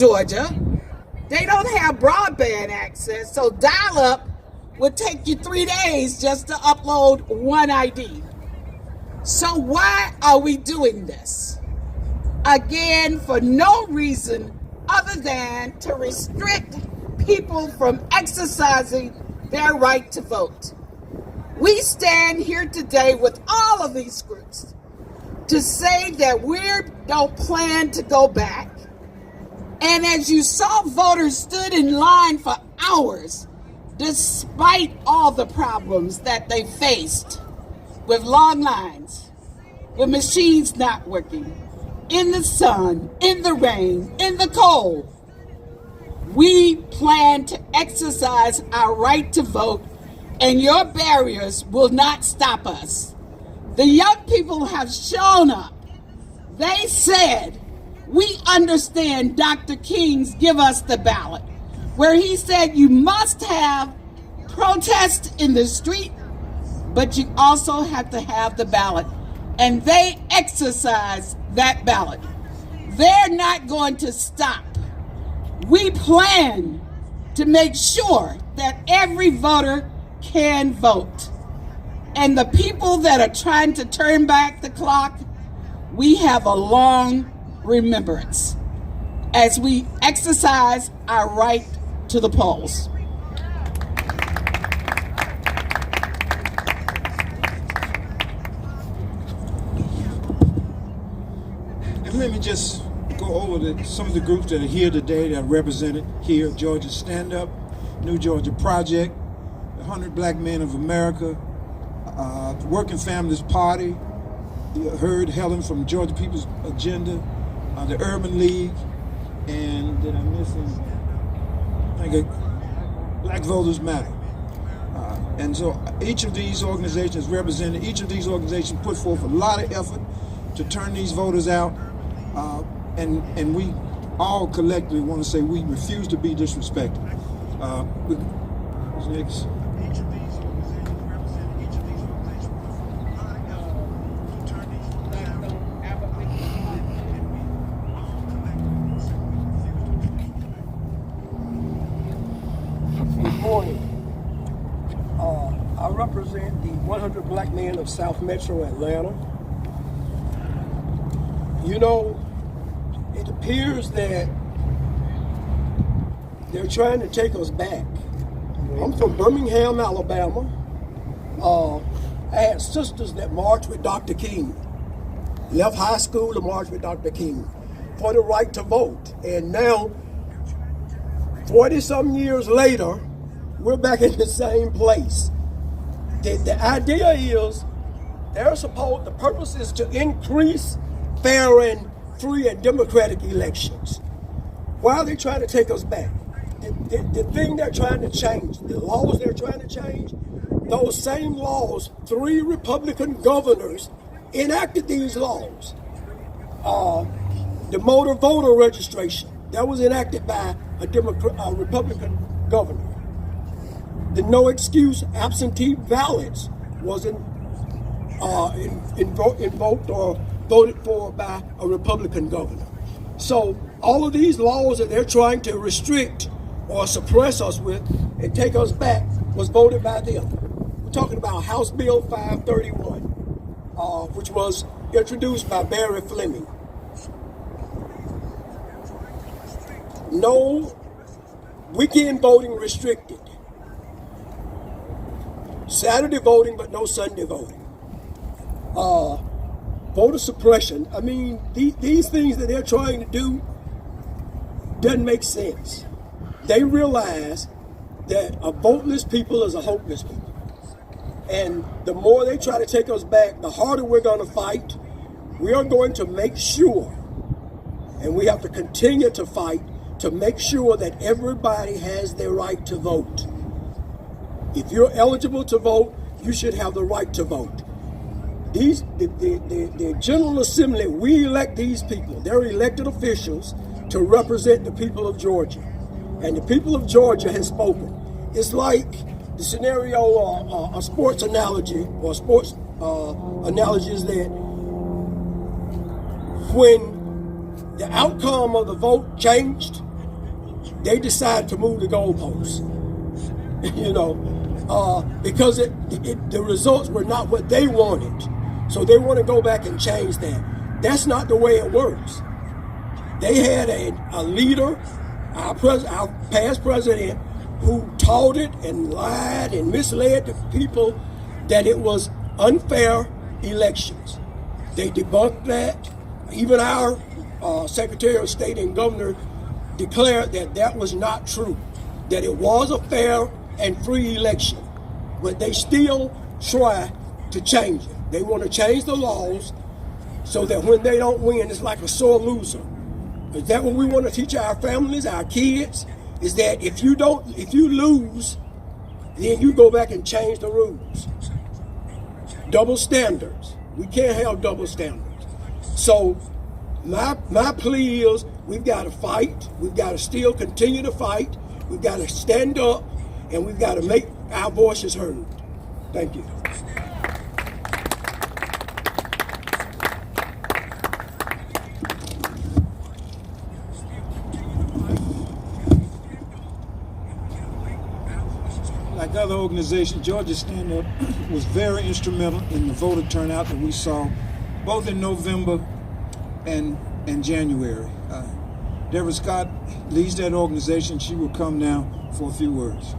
Georgia, they don't have broadband access, so dial-up would take you 3 days just to upload one ID. So why are we doing this? Again, for no reason other than to restrict people from exercising their right to vote. We stand here today with all of these groups to say that we don't plan to go back. And as you saw, voters stood in line for hours despite all the problems that they faced with long lines, with machines not working, in the sun, in the rain, in the cold. We plan to exercise our right to vote, and your barriers will not stop us. The young people have shown up. They said, we understand Dr. King's Give Us the Ballot, where he said you must have protest in the street, but you also have to have the ballot. And they exercise that ballot. They're not going to stop. We plan to make sure that every voter can vote. And the people that are trying to turn back the clock, we have a long remembrance as we exercise our right to the polls. And let me just go over some of the groups that are here today that are represented here: Georgia Stand Up, New Georgia Project, the 100 Black Men of America, the Working Families Party. You heard Helen from Georgia People's Agenda, the Urban League, and did I miss anything? I think Black Voters Matter. And so each of these organizations represented, each of these organizations put forth a lot of effort to turn these voters out. And we all collectively want to say we refuse to be disrespected. Who's next? Good morning. I represent the 100 Black Men of South Metro Atlanta. You know, it appears that they're trying to take us back. I'm from Birmingham, Alabama. I had sisters that marched with Dr. King, left high school to march with Dr. King for the right to vote. And now, 40-some years later, we're back in the same place. The idea is the purpose is to increase fair and free and democratic elections. Why are they trying to take us back? The thing they're trying to change, the laws they're trying to change, those same laws, 3 Republican governors enacted these laws. The motor voter registration, that was enacted by a Republican governor. The no excuse absentee ballots wasn't invoked or voted for by a Republican governor. So all of these laws that they're trying to restrict or suppress us with and take us back was voted by them. We're talking about House Bill 531, which was introduced by Barry Fleming. No weekend voting restricted. Saturday voting, but no Sunday voting. Voter suppression. I mean, these things that they're trying to do doesn't make sense. They realize that a voteless people is a hopeless people. And the more they try to take us back, the harder we're going to fight. We are going to make sure, and we have to continue to fight, to make sure that everybody has their right to vote. If you're eligible to vote, you should have the right to vote. The General Assembly, we elect these people. They're elected officials to represent the people of Georgia. And the people of Georgia has spoken. It's like the scenario, a sports analogy, or sports analogy is that when the outcome of the vote changed, they decided to move the goalposts. You know, because the results were not what they wanted. So they want to go back and change that. That's not the way it works. They had a leader, our past president, who taught it and lied and misled the people that it was unfair elections. They debunked that. Even our Secretary of State and Governor declared that that was not true, that it was a fair and free election. But they still try to change it. They want to change the laws so that when they don't win, it's like a sore loser. Is that what we want to teach our families, our kids? Is that if you lose, then you go back and change the rules. Double standards. We can't have double standards. So my plea is we've got to fight. We've got to still continue to fight. We've got to stand up, and we've got to make our voices heard. Thank you. Like other organizations, Georgia Stand Up was very instrumental in the voter turnout that we saw both in November and January. Deborah Scott leads that organization. She will come now for a few words.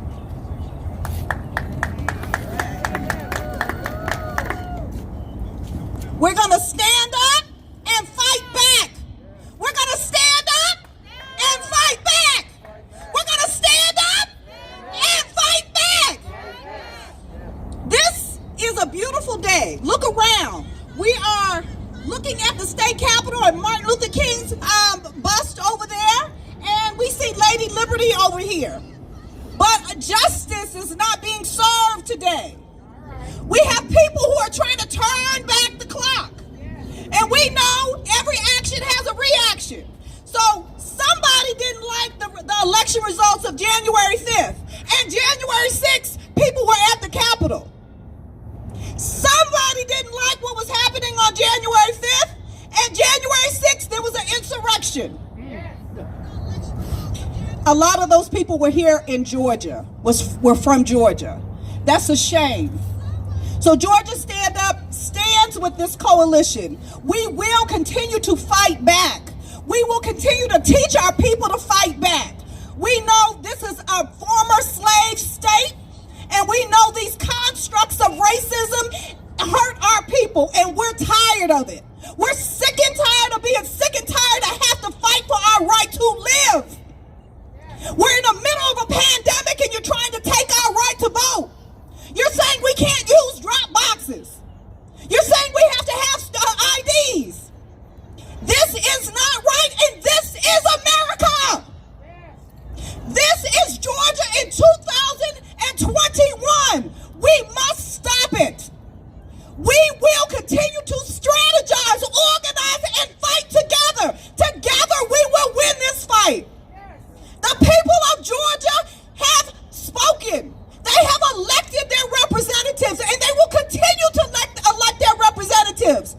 We're going to stand up and fight back. We're going to stand up and fight back. We're going to stand up and fight back. This is a beautiful day. Look around. We are looking at the state capitol and Martin Luther King's bust over there, and we see Lady Liberty over here. But justice is not being served today. We have people who are trying to turn back the clock. And we know every action has a reaction. So somebody didn't like the election results of January 5th. And January 6th, people were at the Capitol. Somebody didn't like what was happening on January 5th. And January 6th, there was an insurrection. A lot of those people were here in Georgia, were from Georgia. That's a shame. So Georgia Stand Up stands with this coalition. We will continue to fight back. We will continue to teach our people to fight back. We know this is a former slave state, and we know these constructs of racism hurt our people, and we're tired of it. We're sick and tired of being sick and tired of have to fight for our right to live. We're in the middle of a pandemic, and you're trying to take our right to vote. You're saying we can't use drop boxes. You're saying we have to have IDs. This is not right, and this is America. This is Georgia in 2021. We must stop it. We will continue to strategize, organize, and fight together. Together we will win this fight. The people of Georgia have spoken. They have elected their representatives, and they will continue to elect their representatives.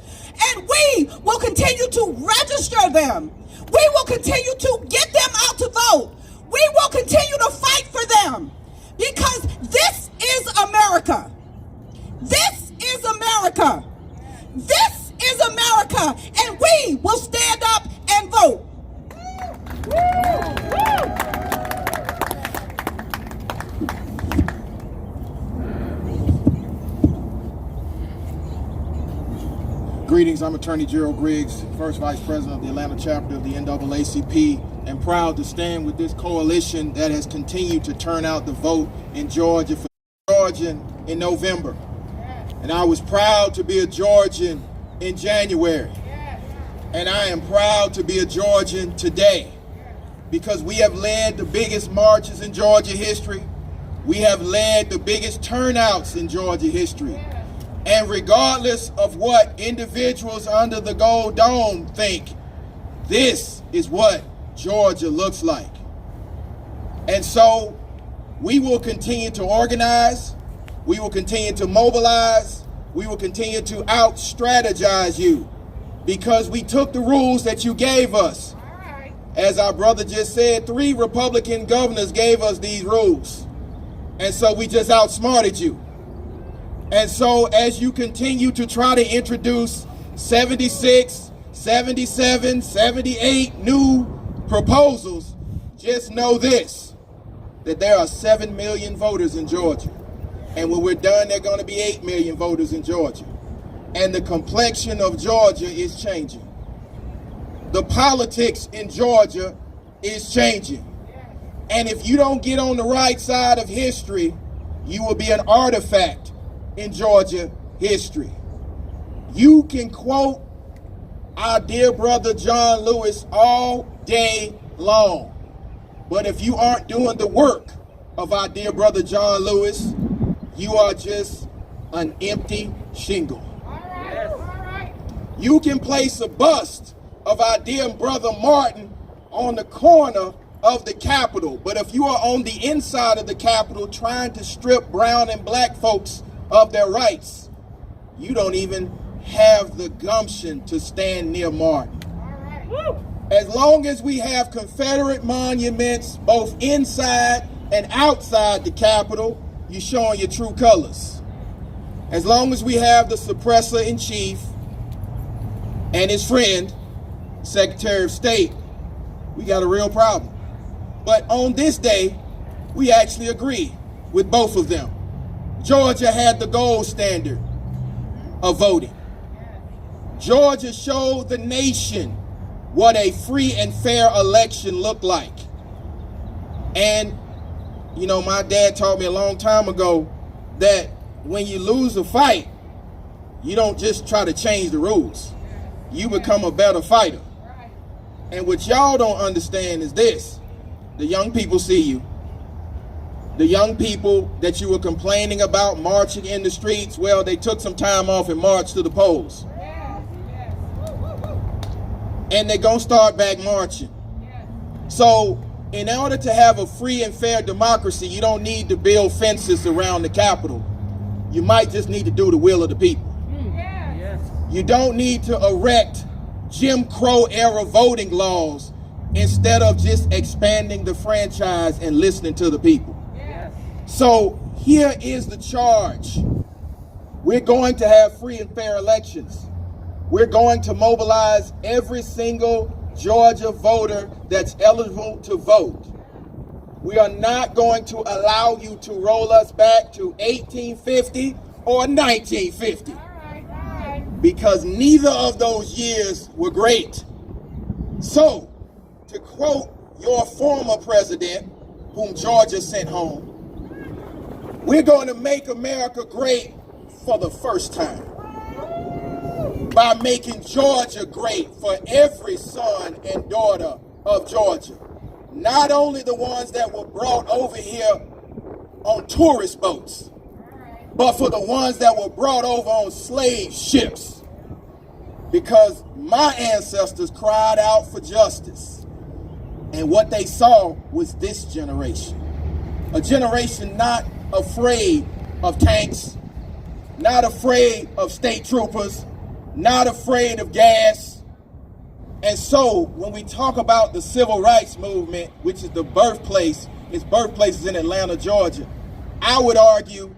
And we will continue to register them. We will continue to get them out to vote. We will continue to fight for them, because this is America. This is America. This is America, and we will stand up and vote. Greetings, I'm Attorney Gerald Griggs, First Vice President of the Atlanta chapter of the NAACP, and proud to stand with this coalition that has continued to turn out the vote in Georgia for Georgian in November. And I was proud to be a Georgian in January. And I am proud to be a Georgian today, because we have led the biggest marches in Georgia history. We have led the biggest turnouts in Georgia history. And regardless of what individuals under the Gold Dome think, this is what Georgia looks like. And so we will continue to organize, we will continue to mobilize, we will continue to out-strategize you, because we took the rules that you gave us. As our brother just said, 3 Republican governors gave us these rules. And so we just outsmarted you. And so as you continue to try to introduce 76, 77, 78 new proposals, just know this, that there are 7 million voters in Georgia. And when we're done, there are going to be 8 million voters in Georgia. And the complexion of Georgia is changing. The politics in Georgia is changing. And if you don't get on the right side of history, you will be an artifact in Georgia history. You can quote our dear brother John Lewis all day long. But if you aren't doing the work of our dear brother John Lewis, you are just an empty shingle. You can place a bust of our dear brother Martin on the corner of the Capitol, but if you are on the inside of the Capitol trying to strip brown and black folks of their rights, you don't even have the gumption to stand near Martin. As long as we have Confederate monuments both inside and outside the Capitol, you're showing your true colors. As long as we have the suppressor in chief and his friend, Secretary of State, we got a real problem. But on this day, we actually agree with both of them. Georgia had the gold standard of voting. Georgia showed the nation what a free and fair election looked like. And, you know, my dad taught me a long time ago that when you lose a fight, you don't just try to change the rules. You become a better fighter. And what y'all don't understand is this. The young people see you. The young people that you were complaining about marching in the streets, well, they took some time off and marched to the polls. And they're going to start back marching. So in order to have a free and fair democracy, you don't need to build fences around the Capitol. You might just need to do the will of the people. You don't need to erect Jim Crow era voting laws instead of just expanding the franchise and listening to the people. So here is the charge. We're going to have free and fair elections. We're going to mobilize every single Georgia voter that's eligible to vote. We are not going to allow you to roll us back to 1850 or 1950. Because neither of those years were great. So, to quote your former president, whom Georgia sent home, we're going to make America great for the first time by making Georgia great for every son and daughter of Georgia. Not only the ones that were brought over here on tourist boats, but for the ones that were brought over on slave ships. Because my ancestors cried out for justice. And what they saw was this generation. A generation not afraid of tanks, not afraid of state troopers, not afraid of gas. And so when we talk about the civil rights movement, which is the birthplace, its birthplace is in Atlanta, Georgia, I would argue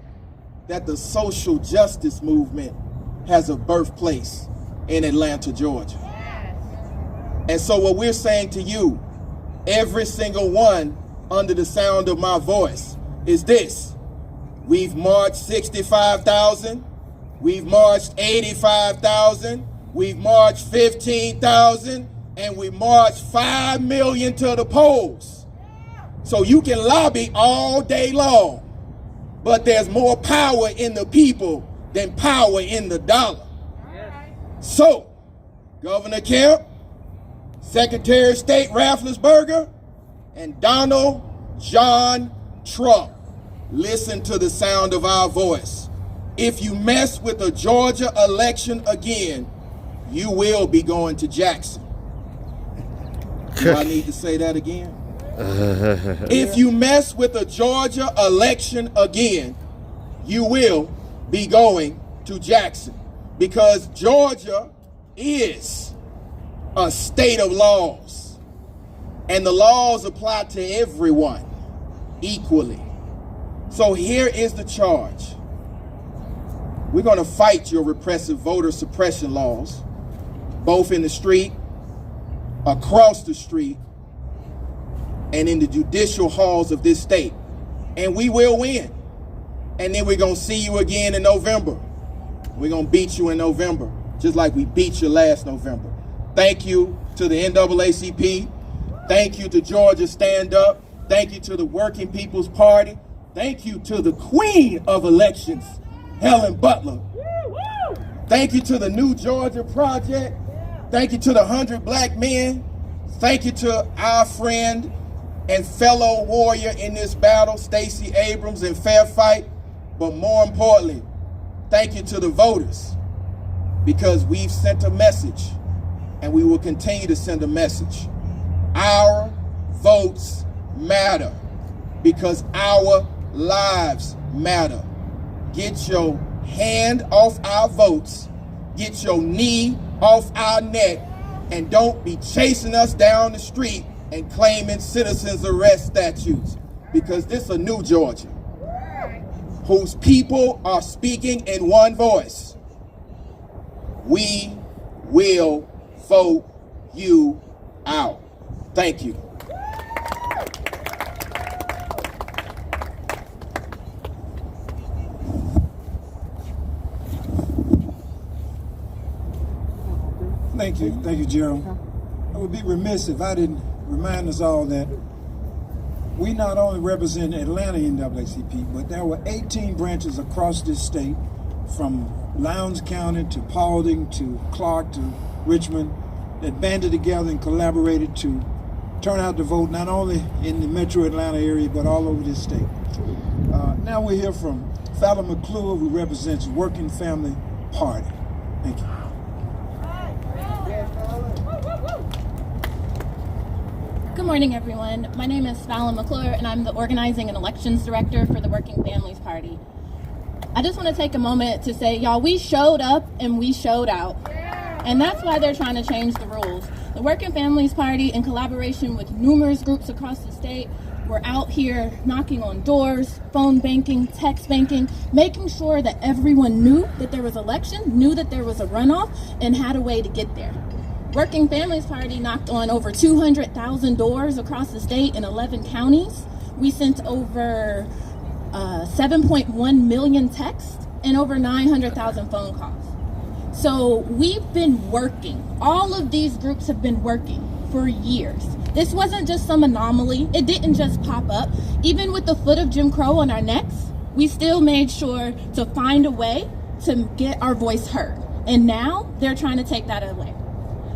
that the social justice movement has a birthplace in Atlanta, Georgia. And so what we're saying to you, every single one under the sound of my voice, is this. We've marched 65,000, we've marched 85,000, we've marched 15,000, and we marched 5 million to the polls. So you can lobby all day long, but there's more power in the people than power in the dollar. So, Governor Kemp, Secretary of State Rafflesberger, and Donald John Trump, listen to the sound of our voice. If you mess with the Georgia election again, you will be going to Jackson. Do I need to say that again? If you mess with the Georgia election again, you will be going to Jackson. Because Georgia is a state of laws. And the laws apply to everyone equally. So here is the charge. We're going to fight your repressive voter suppression laws, both in the street, across the street, and in the judicial halls of this state. And we will win. And then we're going to see you again in November. We're going to beat you in November, just like we beat you last November. Thank you to the NAACP. Thank you to Georgia Stand Up. Thank you to the Working People's Party. Thank you to the Queen of Elections, Helen Butler. Thank you to the New Georgia Project. Thank you to the 100 Black Men. Thank you to our friend and fellow warrior in this battle, Stacey Abrams, in fair fight. But more importantly, thank you to the voters, because we've sent a message and we will continue to send a message. Our votes matter because our lives matter. Get your hand off our votes, get your knee off our neck, and don't be chasing us down the street and claiming citizens arrest statutes, because this is a new Georgia whose people are speaking in one voice. We will vote you out. Thank you. Thank you, Gerald. I would be remiss if I didn't remind us all that we not only represent Atlanta NAACP, but there were 18 branches across this state, from Lowndes County to Paulding to Clark to Richmond, that banded together and collaborated to turn out to vote not only in the metro Atlanta area, but all over this state. Now we hear from Fallon McClure, who represents Working Family Party. Thank you. Good morning, everyone. My name is Fallon McClure, and I'm the Organizing and Elections Director for the Working Families Party. I just want to take a moment to say, y'all, we showed up and we showed out. And that's why they're trying to change the rules. The Working Families Party, in collaboration with numerous groups across the state, were out here knocking on doors, phone banking, text banking, making sure that everyone knew that there was election, knew that there was a runoff, and had a way to get there. Working Families Party knocked on over 200,000 doors across the state in 11 counties. We sent over 7.1 million texts and over 900,000 phone calls. So we've been working. All of these groups have been working for years. This wasn't just some anomaly. It didn't just pop up. Even with the foot of Jim Crow on our necks, we still made sure to find a way to get our voice heard. And now they're trying to take that away.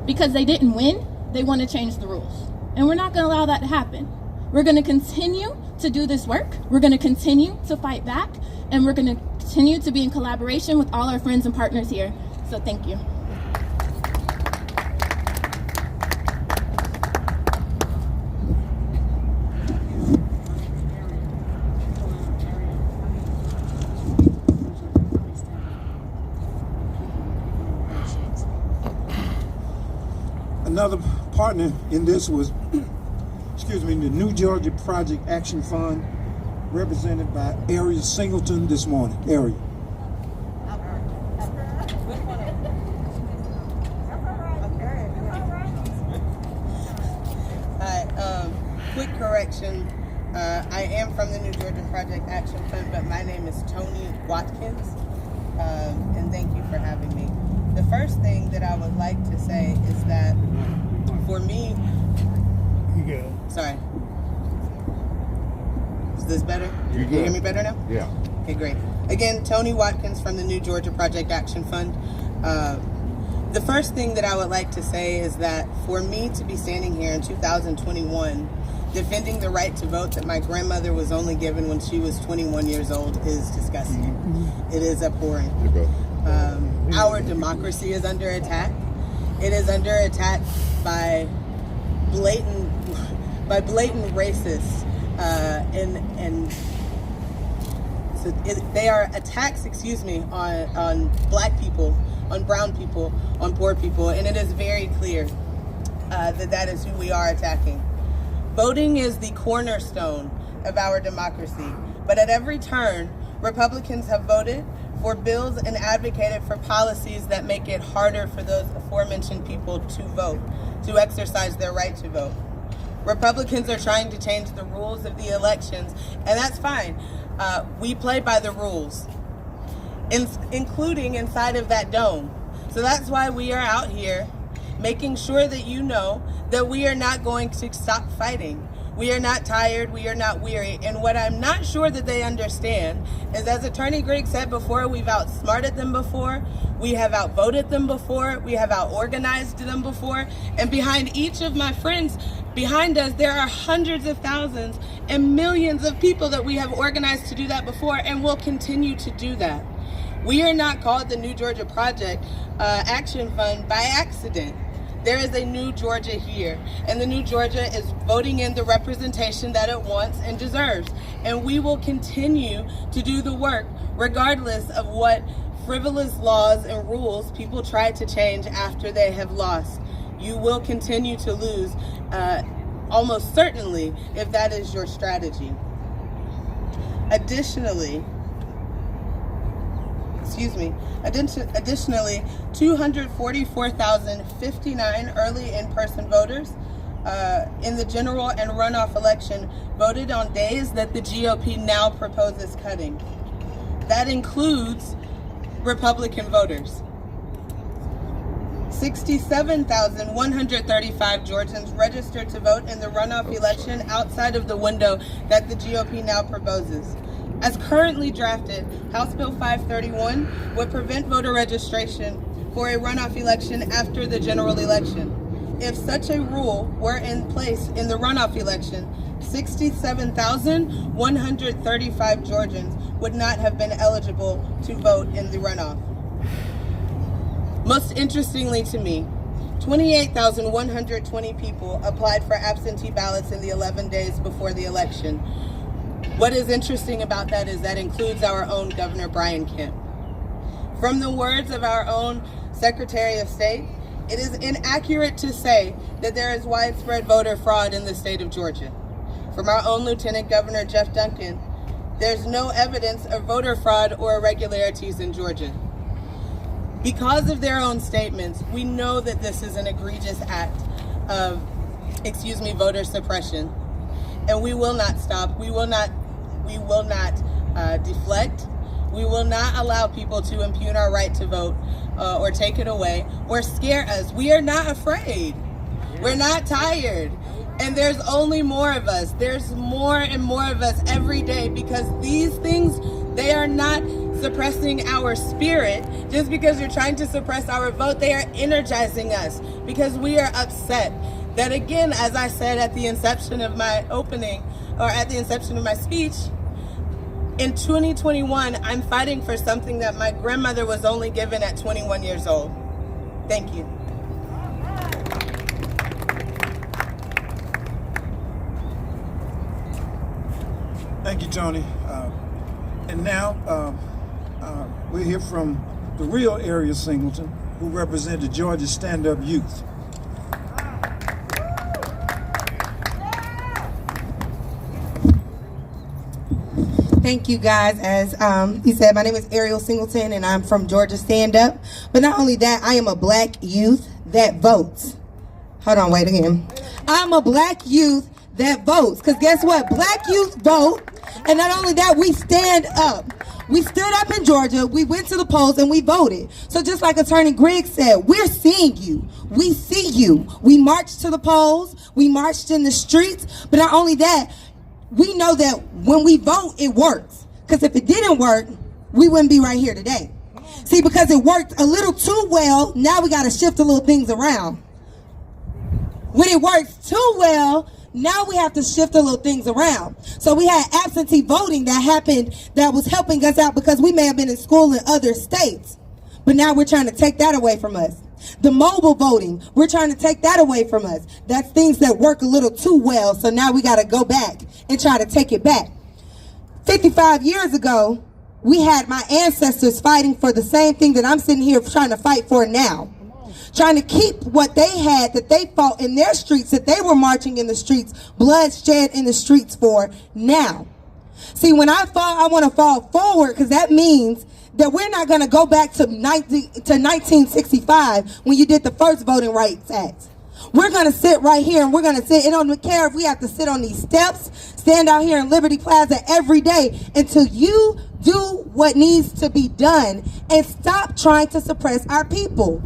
Because they didn't win, they want to change the rules. And we're not going to allow that to happen. We're going to continue to do this work. We're going to continue to fight back. And we're going to continue to be in collaboration with all our friends and partners here. So thank you. Another partner in this was, the New Georgia Project Action Fund, represented by Ariel Singleton this morning. Ariel. Hi, quick correction. I am from the New Georgia Project Action Fund, but my name is Tony Watkins, and thank you for having me. The first thing that I would like to say is that for me, sorry, is this better? Can you hear me better now? Yeah. Okay, great. Again, Tony Watkins from the New Georgia Project Action Fund. The first thing that I would like to say is that for me to be standing here in 2021 defending the right to vote that my grandmother was only given when she was 21 years old is disgusting. It is abhorrent. Our democracy is under attack. It is under attack by blatant racists, and so they are attacks, on black people, on brown people, on poor people, and it is very clear that is who we are attacking. Voting is the cornerstone of our democracy, but at every turn, Republicans have voted for bills and advocated for policies that make it harder for those aforementioned people to vote, to exercise their right to vote. Republicans are trying to change the rules of the elections, and that's fine. We play by the rules, including inside of that dome. So that's why we are out here making sure that you know that we are not going to stop fighting. We are not tired, we are not weary. And what I'm not sure that they understand is, as Attorney Griggs said before, we've outsmarted them before, we have outvoted them before, we have outorganized them before, and behind each of my friends behind us, there are hundreds of thousands and millions of people that we have organized to do that before, and will continue to do that. We are not called the New Georgia Project Action Fund by accident. There is a new Georgia here, and the new Georgia is voting in the representation that it wants and deserves. And we will continue to do the work regardless of what frivolous laws and rules people try to change after they have lost. You will continue to lose, almost certainly, if that is your strategy. Additionally, 244,059 early in-person voters in the general and runoff election voted on days that the GOP now proposes cutting. That includes Republican voters. 67,135 Georgians registered to vote in the runoff election outside of the window that the GOP now proposes. As currently drafted, House Bill 531 would prevent voter registration for a runoff election after the general election. If such a rule were in place in the runoff election, 67,135 Georgians would not have been eligible to vote in the runoff. Most interestingly to me, 28,120 people applied for absentee ballots in the 11 days before the election. What is interesting about that is that includes our own Governor Brian Kemp. From the words of our own Secretary of State, it is inaccurate to say that there is widespread voter fraud in the state of Georgia. From our own Lieutenant Governor Jeff Duncan, there's no evidence of voter fraud or irregularities in Georgia. Because of their own statements, we know that this is an egregious act of, voter suppression. And we will not stop. We will not deflect. We will not allow people to impugn our right to vote or take it away or scare us. We are not afraid. We're not tired. And there's only more of us. There's more and more of us every day, because these things, they are not suppressing our spirit. Just because you're trying to suppress our vote, they are energizing us, because we are upset that, again, as I said at the inception of my opening, or at the inception of my speech, in 2021, I'm fighting for something that my grandmother was only given at 21 years old. Thank you. Thank you, Tony. And now we'll hear from the real Ariel Singleton, who represented Georgia Stand-Up Youth. Thank you, guys. As he said, my name is Ariel Singleton, and I'm from Georgia Stand Up. But not only that, I am a black youth that votes. Hold on, wait again. I'm a black youth that votes. Because guess what? Black youth vote. And not only that, we stand up. We stood up in Georgia, we went to the polls, and we voted. So just like Attorney Griggs said, we're seeing you. We see you. We marched to the polls. We marched in the streets. But not only that, we know that when we vote, it works. Because if it didn't work, we wouldn't be right here today. See, because it worked a little too well, now we got to shift a little things around. When it works too well, now we have to shift a little things around. So we had absentee voting that happened that was helping us out because we may have been in school in other states. But now we're trying to take that away from us. The mobile voting, we're trying to take that away from us. That's things that work a little too well, so now we got to go back and try to take it back. 55 years ago, we had my ancestors fighting for the same thing that I'm sitting here trying to fight for now. trying to keep what they had that they fought in their streets, that they were marching in the streets, bloodshed in the streets for now. See, when I fall, I want to fall forward, because that means that we're not going to go back to 1965 when you did the first Voting Rights Act. We're going to sit right here, and we're going to sit. It don't care if we have to sit on these steps, stand out here in Liberty Plaza every day until you do what needs to be done and stop trying to suppress our people.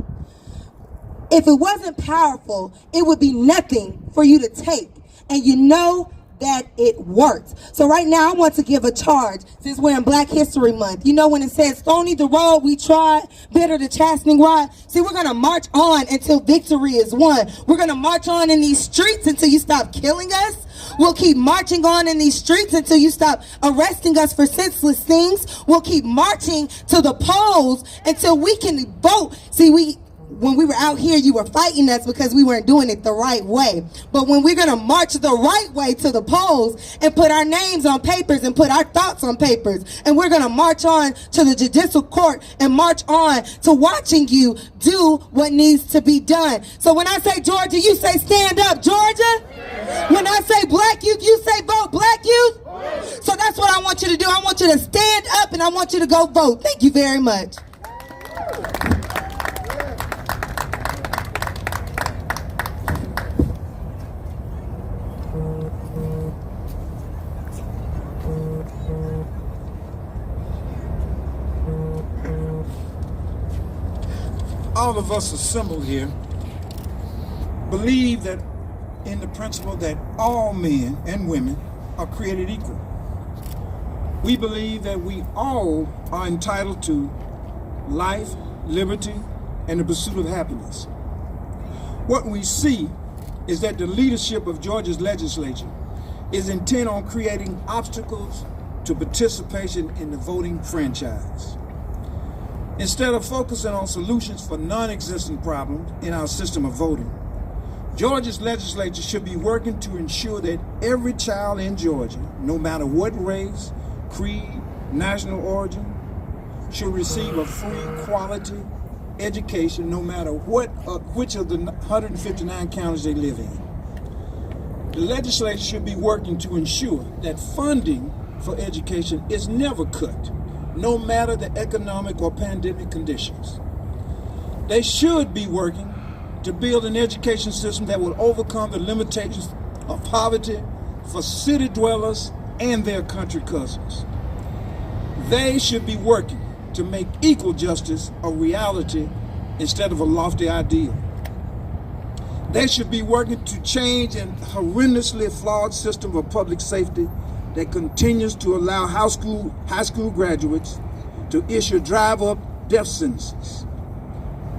If it wasn't powerful, it would be nothing for you to take. And you know that it works. So right now I want to give a charge, since we're in Black History Month. You know when it says, stony the road we trod, bitter the chastening rod? See, we're going to march on until victory is won. We're going to march on in these streets until you stop killing us. We'll keep marching on in these streets until you stop arresting us for senseless things. We'll keep marching to the polls until we can vote. See, when we were out here, you were fighting us because we weren't doing it the right way. But when we're going to march the right way to the polls and put our names on papers and put our thoughts on papers, and we're going to march on to the judicial court and march on to watching you do what needs to be done. So when I say Georgia, you say stand up, Georgia. When I say Black youth, you say vote Black youth. So that's what I want you to do. I want you to stand up and I want you to go vote. Thank you very much. All of us assembled here believe that in the principle that all men and women are created equal. We believe that we all are entitled to life, liberty, and the pursuit of happiness. What we see is that the leadership of Georgia's legislature is intent on creating obstacles to participation in the voting franchise. Instead of focusing on solutions for non-existent problems in our system of voting, Georgia's legislature should be working to ensure that every child in Georgia, no matter what race, creed, national origin, should receive a free, quality education, no matter which of the 159 counties they live in. The legislature should be working to ensure that funding for education is never cut, no matter the economic or pandemic conditions. They should be working to build an education system that will overcome the limitations of poverty for city dwellers and their country cousins. They should be working to make equal justice a reality instead of a lofty ideal. They should be working to change an horrendously flawed system of public safety that continues to allow high school graduates to issue drive-up death sentences.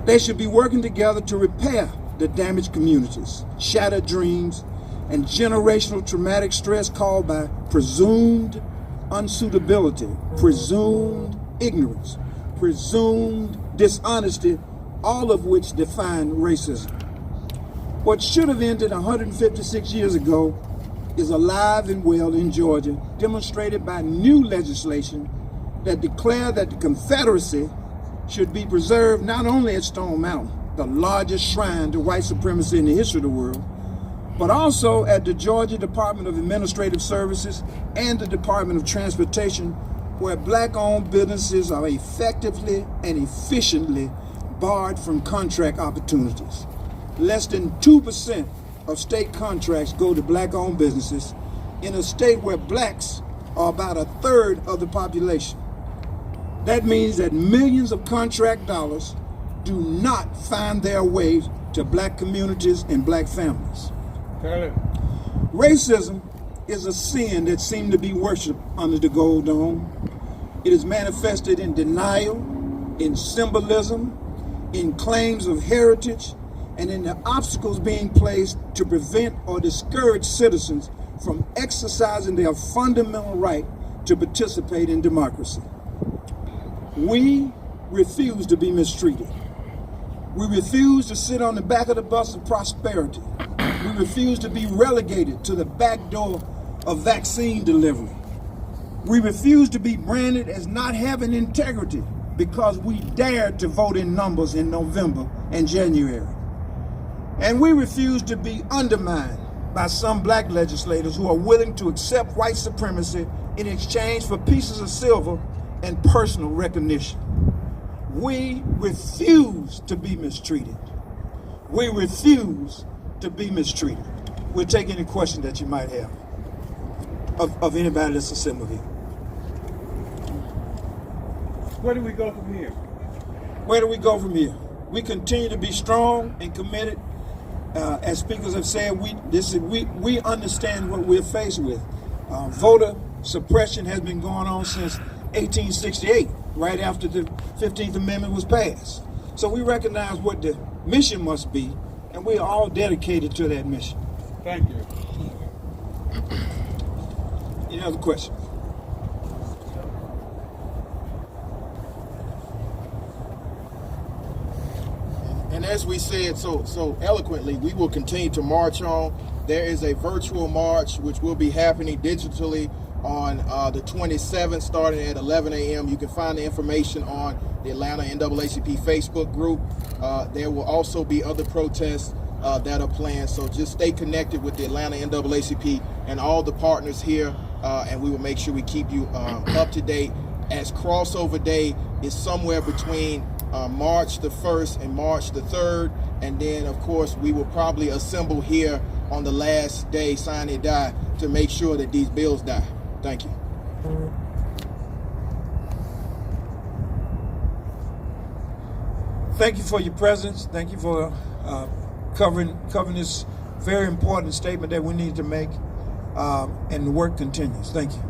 They should be working together to repair the damaged communities, shattered dreams, and generational traumatic stress caused by presumed unsuitability, presumed ignorance, presumed dishonesty, all of which define racism. What should have ended 156 years ago is alive and well in Georgia, demonstrated by new legislation that declared that the Confederacy should be preserved not only at Stone Mountain, the largest shrine to white supremacy in the history of the world, but also at the Georgia Department of Administrative Services and the Department of Transportation, where Black-owned businesses are effectively and efficiently barred from contract opportunities. Less than 2% of state contracts go to Black-owned businesses in a state where Blacks are about a third of the population. That means that millions of contract dollars do not find their way to Black communities and Black families. Racism is a sin that seems to be worshipped under the Gold Dome. It is manifested in denial, in symbolism, in claims of heritage, and in the obstacles being placed to prevent or discourage citizens from exercising their fundamental right to participate in democracy. We refuse to be mistreated. We refuse to sit on the back of the bus of prosperity. We refuse to be relegated to the back door of vaccine delivery. We refuse to be branded as not having integrity because we dared to vote in numbers in November and January. And we refuse to be undermined by some black legislators who are willing to accept white supremacy in exchange for pieces of silver and personal recognition. We refuse to be mistreated. We refuse to be mistreated. We'll take any question that you might have of anybody that's assembled here. Where do we go from here? Where do we go from here? We continue to be strong and committed. As speakers have said, we understand what we're faced with. Voter suppression has been going on since 1868, right after the 15th Amendment was passed. So we recognize what the mission must be, and we are all dedicated to that mission. Thank you. Any other questions? And as we said so eloquently, we will continue to march on. There is a virtual march which will be happening digitally on the 27th, starting at 11 a.m. You can find the information on the Atlanta NAACP Facebook group. There will also be other protests that are planned. So just stay connected with the Atlanta NAACP and all the partners here, and we will make sure we keep you up to date. As crossover day is somewhere between March the 1st and March the 3rd, and then of course we will probably assemble here on the last day, sign and die, to make sure that these bills die. Thank you. Thank you for your presence. Thank you for covering this very important statement that we need to make, and the work continues. Thank you.